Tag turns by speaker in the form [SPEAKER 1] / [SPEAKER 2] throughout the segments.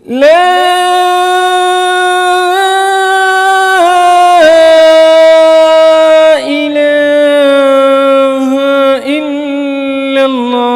[SPEAKER 1] لا إله إلا الله.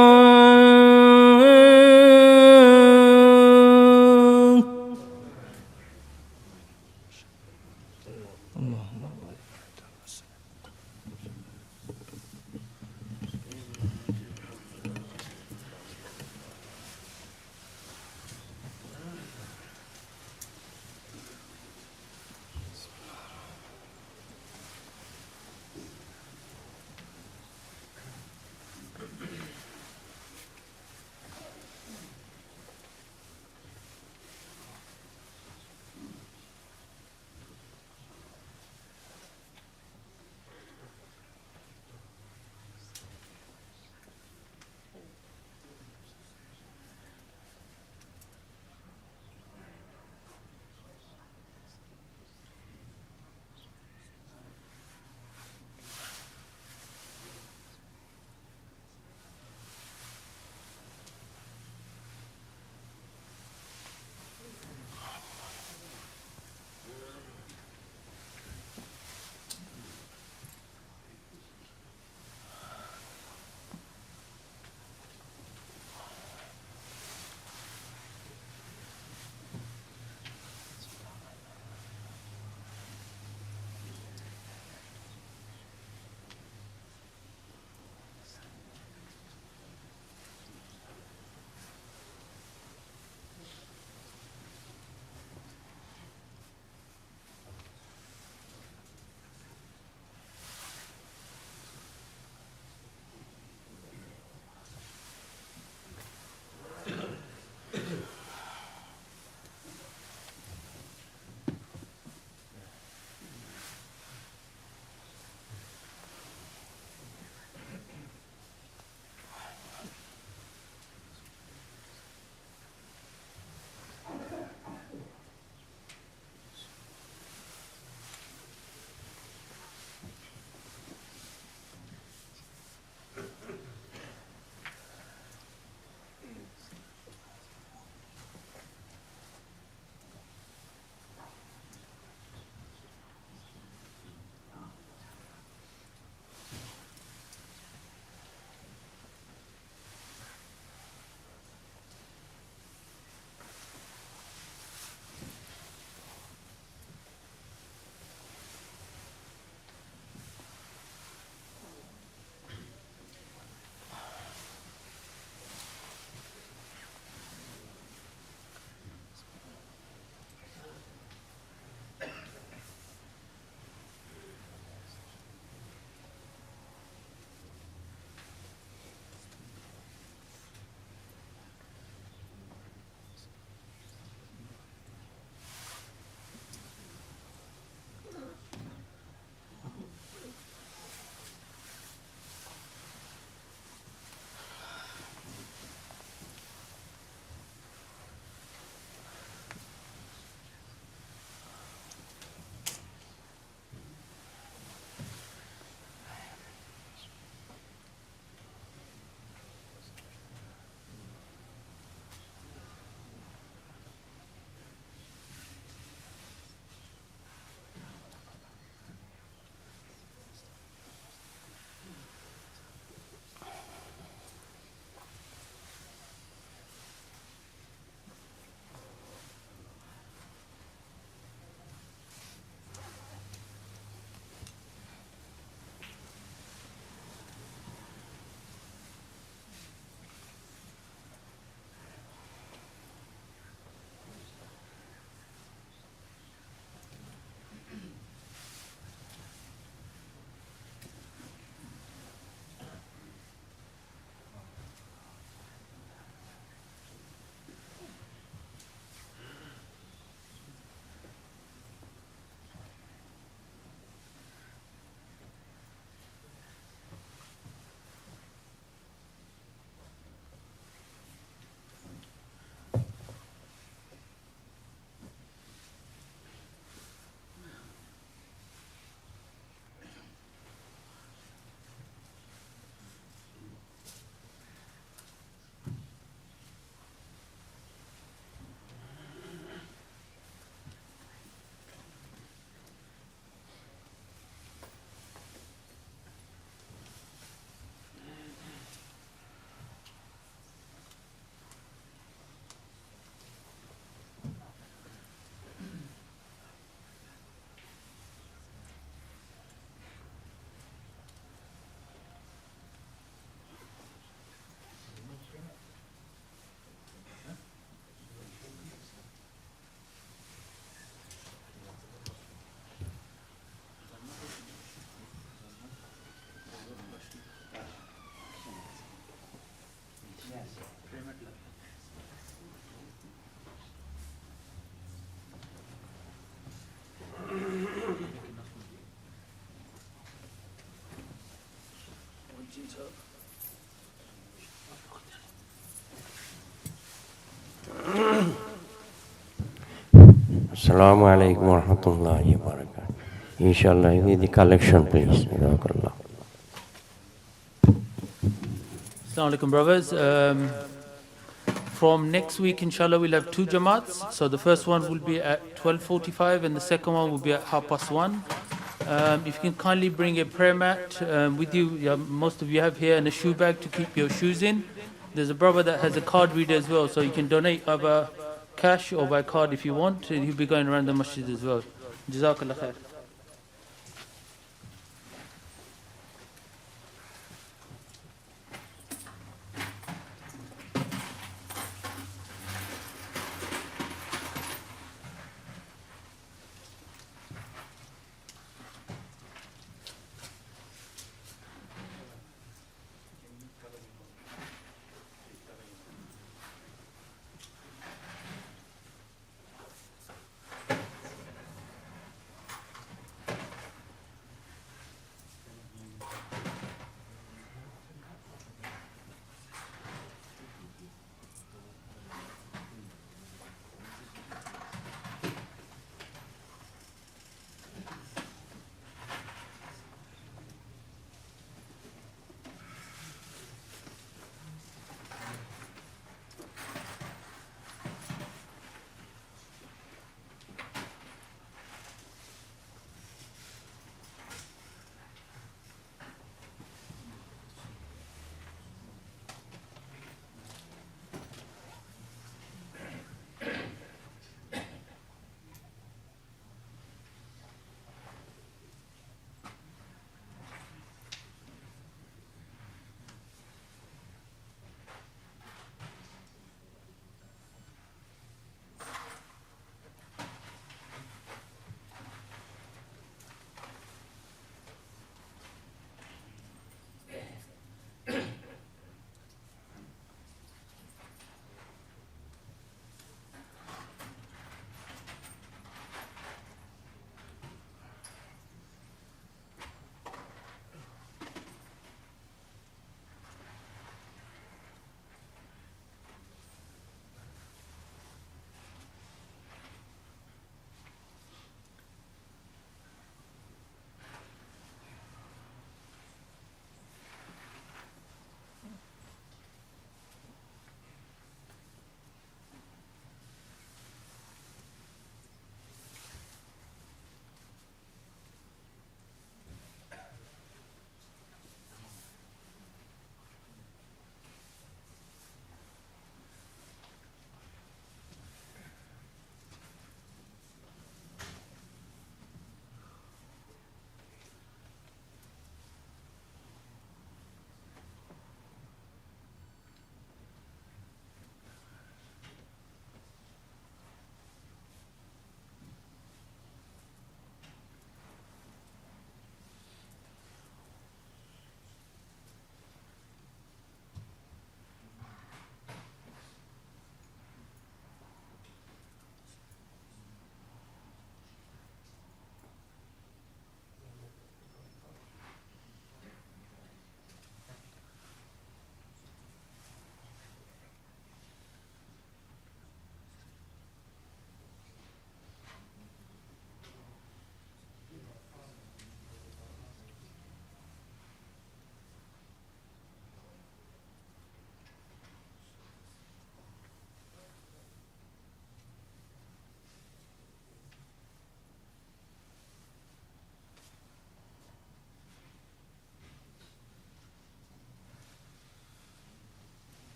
[SPEAKER 2] Assalamu alaikum wa rahmatullahi wa barakatuh. Inshallah, you need the collection, please. Jazakallah.
[SPEAKER 3] Assalamu alaikum, brothers. From next week, inshallah, we'll have 2 Jamaats. So the first one will be at 12:45 and the second one will be at 1:30. If you can kindly bring a prayer mat with you, most of you have here, and a shoe bag to keep your shoes in. There's a brother that has a card reader as well, so you can donate either cash or by card if you want. He'll be going around the masjid as well. Jazakallah khair.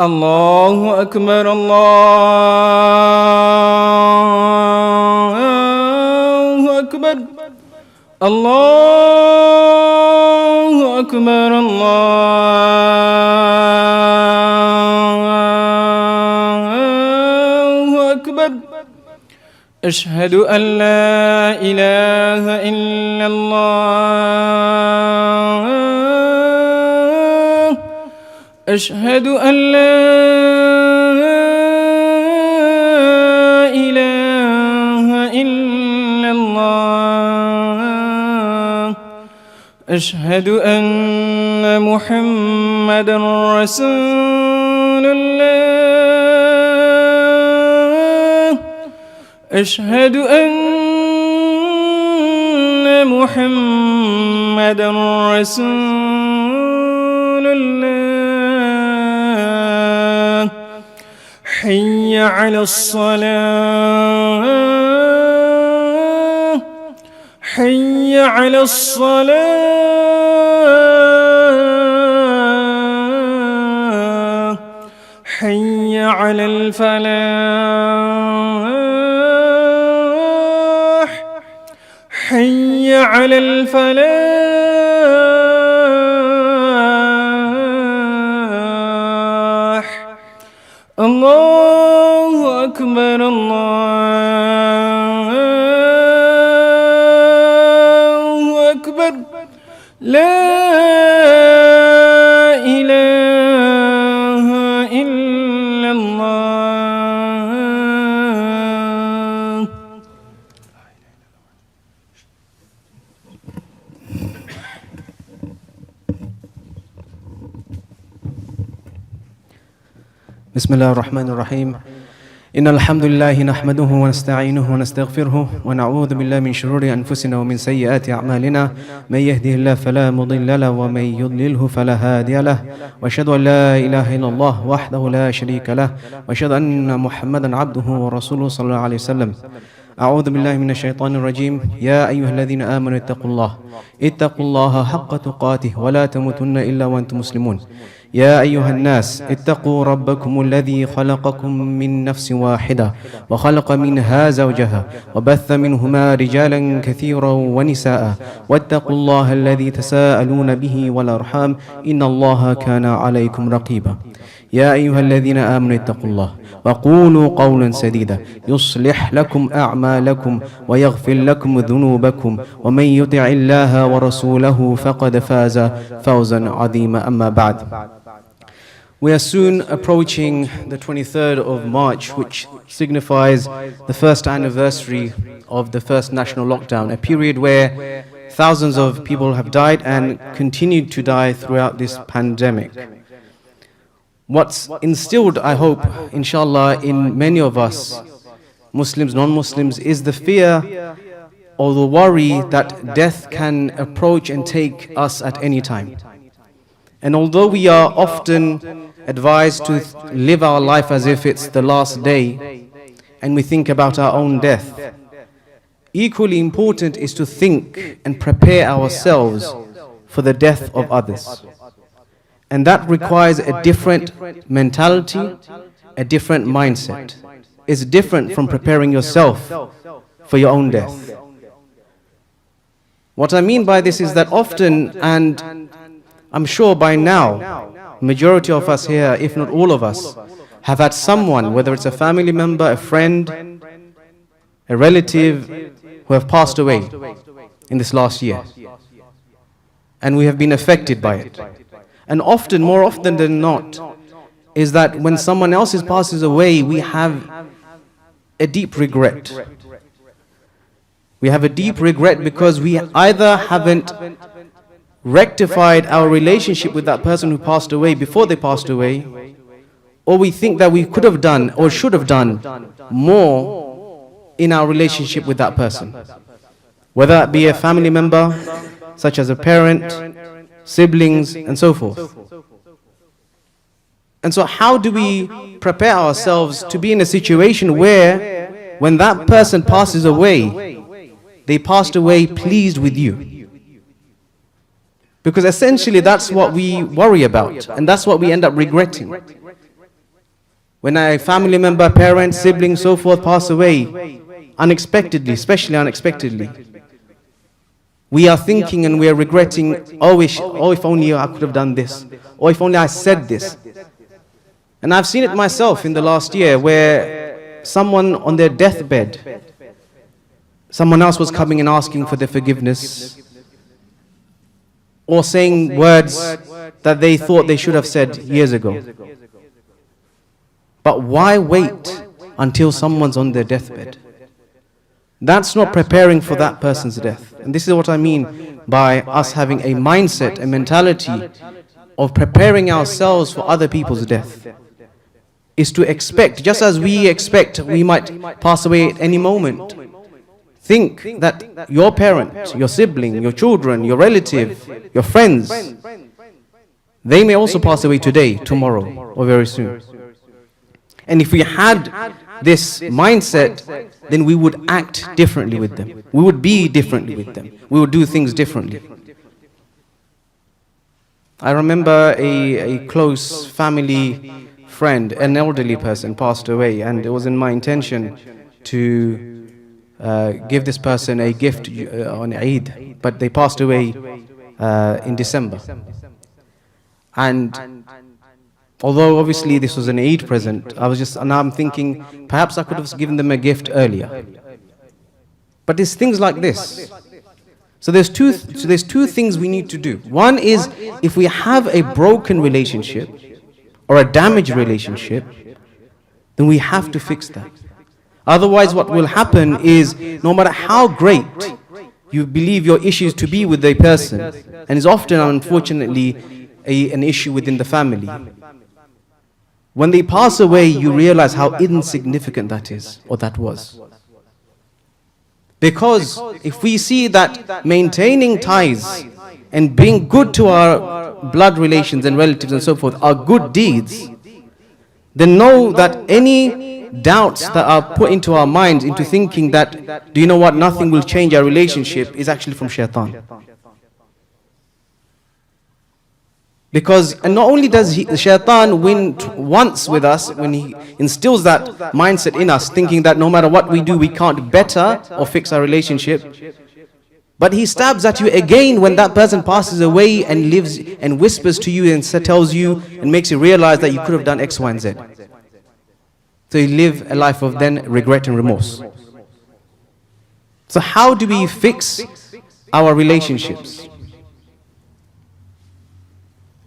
[SPEAKER 1] الله أكبر الله أكبر الله أكبر الله أكبر أشهد أن لا إله إلا الله أشهد أن لا إله إلا الله أشهد أن محمدا رسول الله أشهد أن محمدا رسول الله حي على الصلاة حي على الصلاة حي على الفلاح حي على الفلاح الله أكبر الله أكبر لا إله إلا الله
[SPEAKER 4] بسم الله الرحمن الرحيم إن الحمد لله نحمده ونستعينه ونستغفره ونعوذ بالله من شرور أنفسنا ومن سيئات أعمالنا من يهده الله فلا مضل له ومن يضلله فلا هادي له وأشهد أن لا إله إلا الله وحده لا شريك له وأشهد أن محمدا عبده ورسوله صلى الله عليه وسلم أعوذ بالله من الشيطان الرجيم يا أيها الذين آمنوا اتقوا الله حق تقاته ولا تموتن إلا وأنتم مسلمون يا أيها الناس اتقوا ربكم الذي خلقكم من نفس واحدة وخلق منها زوجها وبث منهما رجالا كثيرا ونساء واتقوا الله الذي تساءلون به والأرحام إن الله كان عليكم رقيبا يا أيها الذين آمنوا اتقوا الله وقولوا قولا سديدا يصلح لكم أعمالكم ويغفر لكم ذنوبكم ومن يطع الله ورسوله فقد فاز فوزا عظيما أما بعد. We are soon approaching the 23rd of March, which signifies the first anniversary of the first national lockdown, a period where thousands of people have died and continued to die throughout this pandemic. What's instilled, I hope, inshallah, in many of us, Muslims, non-Muslims, is the fear or the worry that death can approach and take us at any time. And although we are often advised to live our life as if it's the last day, and we think about our own death, equally important is to think and prepare ourselves for the death of others. And that requires a different mentality, a different mindset. It's different from preparing yourself for your own death. What I mean by this is that often, and I'm sure by now, majority of us here, if not all of us, have had someone, whether it's a family member, a friend, a relative, who have passed away in this last year. And we have been affected by it. And often, more often than not, is that when someone else passes away, we have a deep regret. We have a deep regret because we either haven't rectified our relationship with that person who passed away before they passed away, or we think that we could have done or should have done more in our relationship with that person. Whether that be a family member, such as a parent, siblings, and so forth. And so how do we prepare ourselves to be in a situation where when that person passes away, they passed away pleased with you? Because essentially that's what we worry about, and that's what we end up regretting. When a family member, parent, sibling, so forth pass away, unexpectedly, especially unexpectedly, we are thinking and we are regretting, oh if only I could have done this, or if only I said this. And I've seen it myself in the last year where someone on their deathbed, someone else was coming and asking for their forgiveness, or saying words that they thought they should have said years ago. But why wait until someone's on their deathbed? That's not preparing for that person's death. And this is what I mean by us having a mindset, a mentality of preparing ourselves for other people's death. Is to expect, just as we expect we might pass away at any moment. Think that your parent, your sibling, your children, your relative, your friends, they may also pass away today, tomorrow, or very soon. And if we had this mindset, then we would act differently with them. We would be differently with them. We would do things differently. I remember a close family friend, an elderly person, passed away, and it was in my intention to give this person a gift on Eid, but they passed away in December. And although obviously this was an Eid present, now I'm thinking perhaps I could have given them a gift earlier. But there's things like this. So there's two things we need to do. One is, if we have a broken relationship or a damaged relationship, then we have to fix that. Otherwise what will happen is, no matter how great you believe your issues to be with a person, and it's often unfortunately an issue within the family, when they pass away you realize how insignificant that is, or that was. Because if we see that maintaining ties and being good to our blood relations and relatives and so forth are good deeds, then know that any doubts that are put into our minds into thinking that, do you know what, nothing will change our relationship, is actually from shaitan. Because, and not only does shaitan win once with us, when he instills that mindset in us, thinking that no matter what we do we can't better or fix our relationship, but he stabs at you again when that person passes away and lives and whispers to you and tells you and makes you realize that you could have done X, Y, and Z. So you live a life of then regret and remorse. So how do we fix our relationships?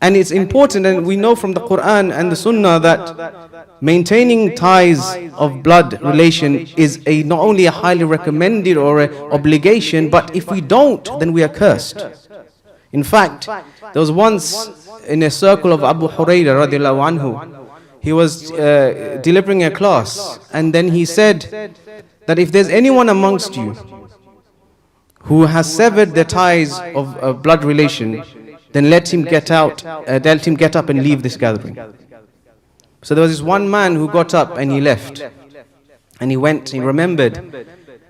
[SPEAKER 4] And it's important, and we know from the Quran and the Sunnah that maintaining ties of blood relation is not only a highly recommended or an obligation, but if we don't, then we are cursed. In fact, there was once in a circle of Abu Hurairah radiallahu anhu, he was delivering a class, and then he said that if there's anyone amongst you who has severed the ties of blood relation, then let him get up and leave this gathering. So there was this one man who got up and he left. And he went, he remembered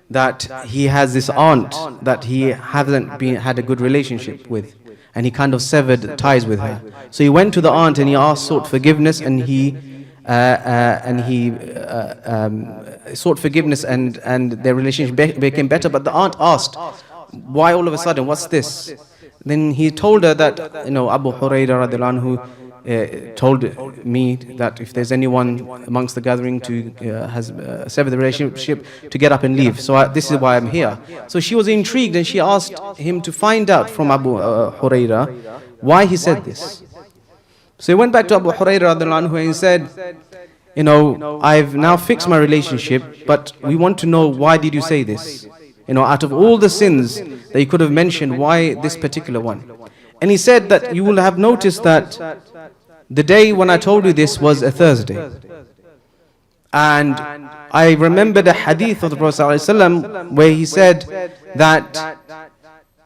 [SPEAKER 4] that he has this aunt that he hasn't had a good relationship with. And he kind of severed ties with her. So he went to the aunt and he sought forgiveness, and he sought forgiveness, and their relationship became better. But the aunt asked, why all of a sudden, what's this? Then he told her that, Abu Hurairah radiallahu anhu told me that if there's anyone amongst the gathering to has severed the relationship, to get up and leave. So this is why I'm here. So she was intrigued and she asked him to find out from Abu Hurairah why he said this. So he went back to Abu Hurairah radiallahu anhu and he said, I've now fixed my relationship, but we want to know, why did you say this? Out of all the sins that you could have mentioned, why this particular one? And he said that you will have noticed that the day when I told you this was a Thursday. And I remembered a hadith of the Prophet ﷺ where he said that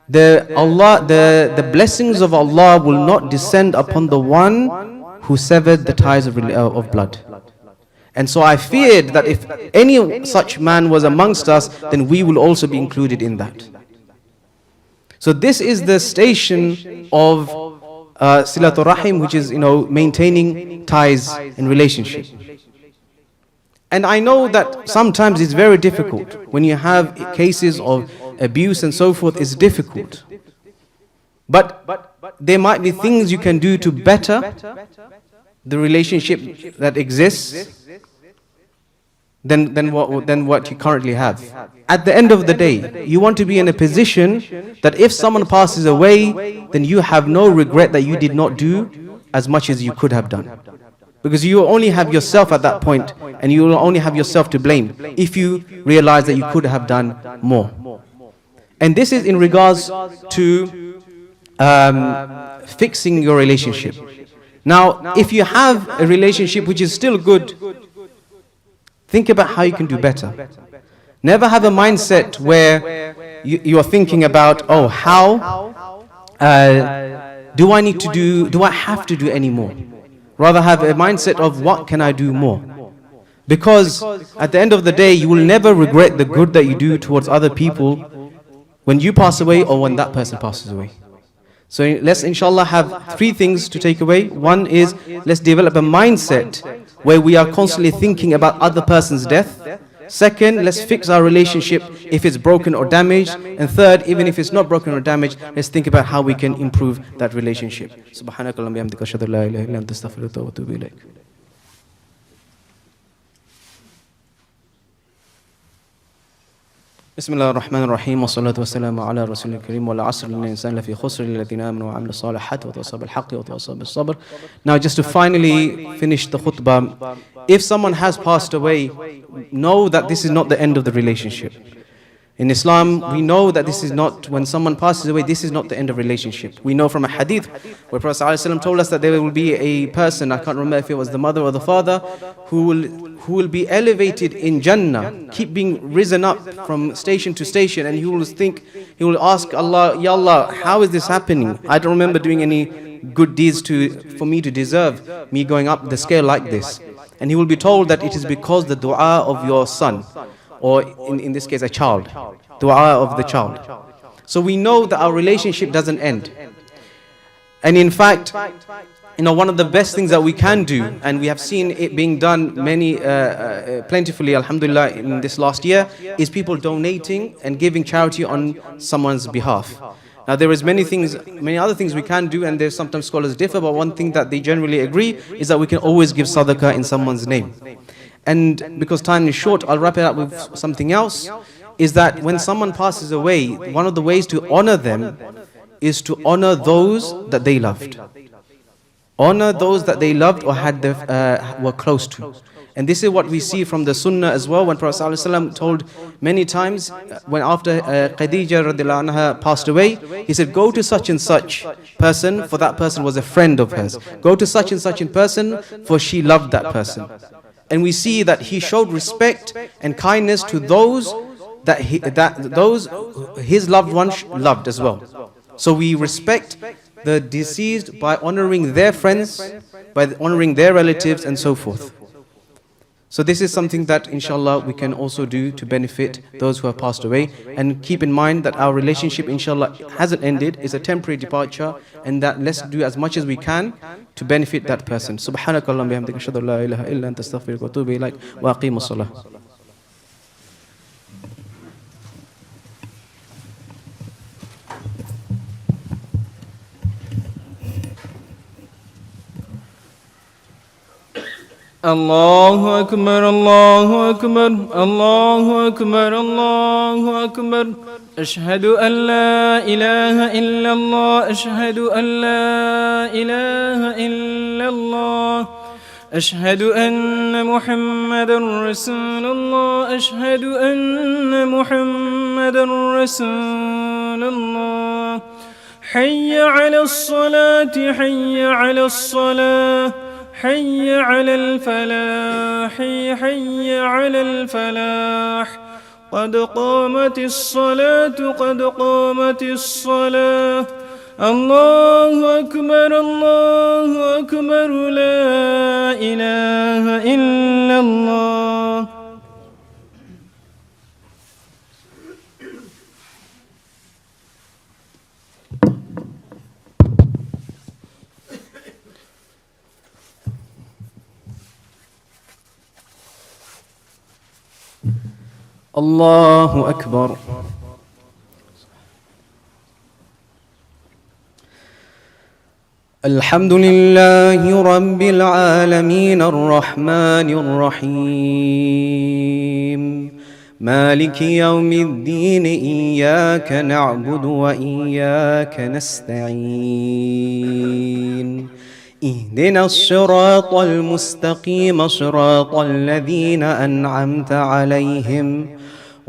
[SPEAKER 4] the blessings of Allah will not descend upon the one who severed the ties of blood. And so I feared that if any such man was amongst us, then we will also be included in that. So this is the station of Silatul Rahim, which is maintaining ties and relationship. And I know that sometimes it's very difficult. When you have cases of abuse and so forth, it's difficult. But there might be things you can do to better the relationship that exists than what you currently have. At the end of the day, you want to be in a position that if someone passes away, then you have no regret that you did not do as much as you could have done. Because you only have yourself at that point, and you will only have yourself to blame if you realize that you could have done more. And this is in regards to fixing your relationship. Now, if you have a relationship which is still good, think about how you can do better. Never have a mindset where you are thinking about, oh, how do I have to do any more? Rather have a mindset of what can I do more? Because at the end of the day, you will never regret the good that you do towards other people when you pass away or when that person passes away. So let's inshallah have 3 things to take away. One is, let's develop a mindset where we are constantly thinking about other person's death. Second, let's fix our relationship if it's broken or damaged. And third, even if it's not broken or damaged, let's think about how we can improve that relationship. Subhanakallahumma bihamdika ashhadu an la ilaha illa anta astaghfiruka wa atubu ilayk. بسم الله الرحمن الرحيم والصلاة والسلام على رسول الكريم والعصر إن الإنسان لفي خسر إلا الذين آمنوا وعملوا الصالحات وتواصوا بالحق وتواصوا بالصبر. Now, just to finally finish the khutbah, if someone has passed away, know that this is not the end of the relationship. In Islam, we know that this is not, when someone passes away, this is not the end of relationship. We know from a hadith where Prophet ﷺ told us that there will be a person, I can't remember if it was the mother or the father, who will be elevated in Jannah, keep being risen up from station to station, and he will ask Allah, Ya Allah, how is this happening? I don't remember doing any good deeds for me to deserve me going up the scale like this. And he will be told that it is because the dua of your son, or in this case a child, dua of the child. So we know that our relationship doesn't end. And in fact, one of the best things that we can do, and we have seen it being done plentifully, alhamdulillah, in this last year, is people donating and giving charity on someone's behalf. Now there is many other things we can do, and there's sometimes scholars differ, but one thing that they generally agree is that we can always give sadaqah in someone's name. And because time is short, I'll wrap it up with something else, is that when someone passes away, one of the ways to honor them is to honor those that they loved. Honor those that they loved or were close to. And this is what we see from the Sunnah as well, when Prophet ﷺ told many times, when after Khadija radiallahu anha passed away, he said, go to such and such person, for that person was a friend of hers. Go to such and such a person, for she loved that person. And we see that he showed respect and kindness to those those his loved ones loved as well. So we respect the deceased by honoring their friends, by honoring their relatives and so forth. So this is something that inshallah we can also do to benefit those who have passed away. And keep in mind that our relationship inshallah hasn't ended, it's a temporary departure, and that let's do as much as we can to benefit that person. Subhanakallahumma bihamdika ashhadu an la ilaha illa anta astaghfiruka wa atubu ilaik wa aqimus salah.
[SPEAKER 1] الله أكبر الله أكبر الله أكبر الله أكبر أشهد أن لا إله إلا الله أشهد أن لا إله إلا الله أشهد أن محمدا رسول الله أشهد أن محمدا رسول الله حي على الصلاة حي على الصلاة حي على الفلاح حي على الفلاح قد قامت الصلاة قد قامت الصلاة الله أكبر الله أكبر لا إله إلا الله.
[SPEAKER 4] الله أكبر. الحمد لله رب العالمين الرحمن الرحيم مالك يوم الدين إياك نعبد وإياك نستعين اهدنا الصراط المستقيم صراط الذين أنعمت عليهم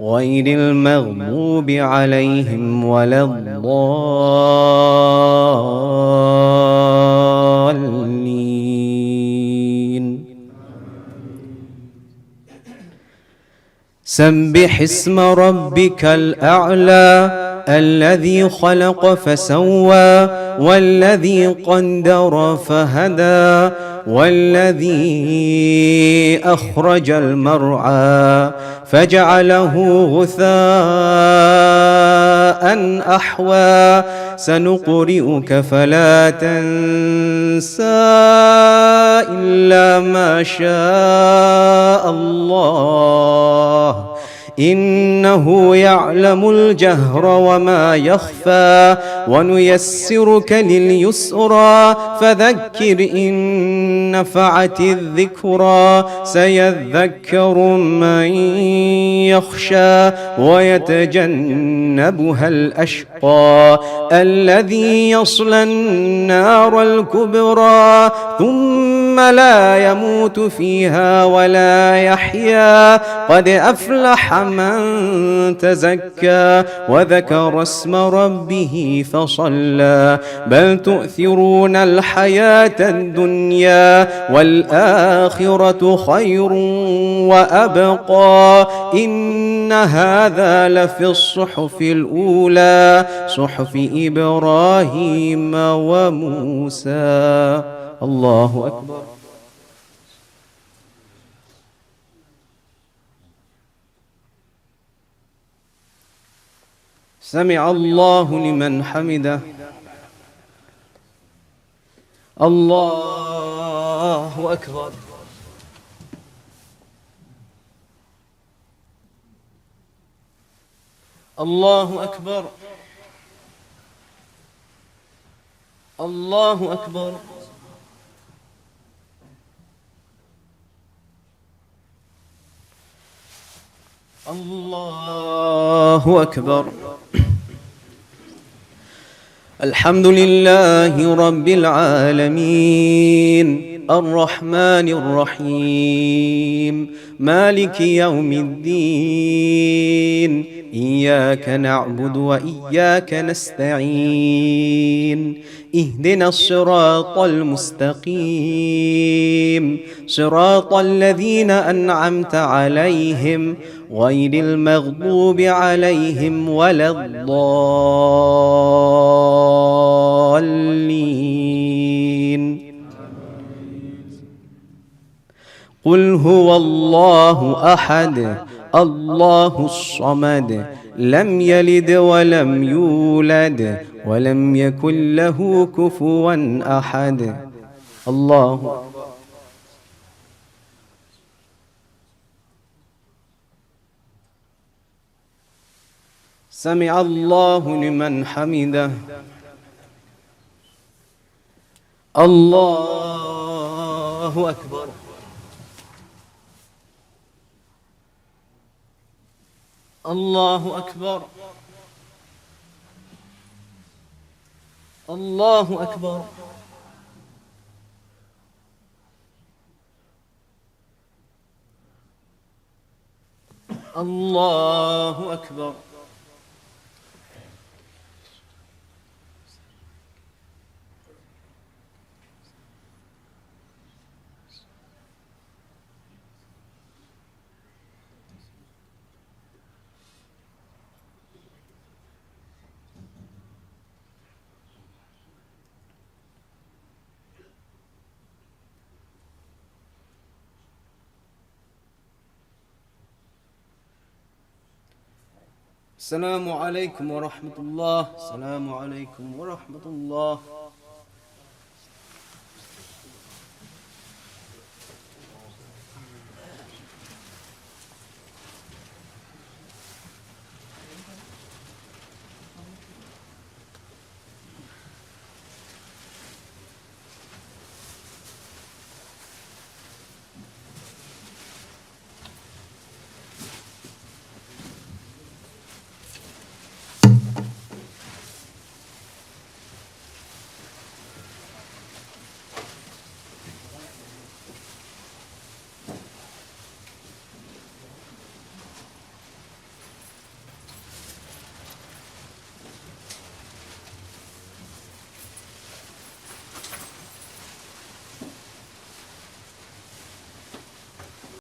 [SPEAKER 4] غير المغضوب عليهم ولا الضالين. سبح اسم ربك الأعلى الذي خلق فسوى والذي قدر فهدى والذي أخرج المرعى فجعله غثاء أحوى سنقرئك فلا تنسى إلا ما شاء الله إنه يعلم الجهر وما يخفى ونيسرك لليسرى فذكر إن نفعت الذكرى سيذكر من يخشى ويتجنبها الأشقى الذي يصلى النار الكبرى ثم لا يموت فيها ولا يحيا قد أفلح من تزكى وذكر اسم ربه فصلى بل تؤثرون الحياة الدنيا والآخرة خير وأبقى إن هذا لفي الصحف الأولى صحف إبراهيم وموسى. الله أكبر. سمع الله لمن حمده. الله أكبر. الله أكبر. الله أكبر. الله أكبر. الحمد لله رب العالمين الرحمن الرحيم مالك يوم الدين إياك نعبد وإياك نستعين اهدنا الصراط المستقيم صراط الذين أنعمت عليهم غير المغضوب عليهم ولا الضالين. قل هو الله أحد الله الصمد لم يلد ولم يولد ولم يكن له كفوا أحد. الله. سمع الله لمن حمده. الله أكبر. الله أكبر. الله أكبر. الله أكبر. السلام عليكم ورحمة الله. السلام عليكم ورحمة الله.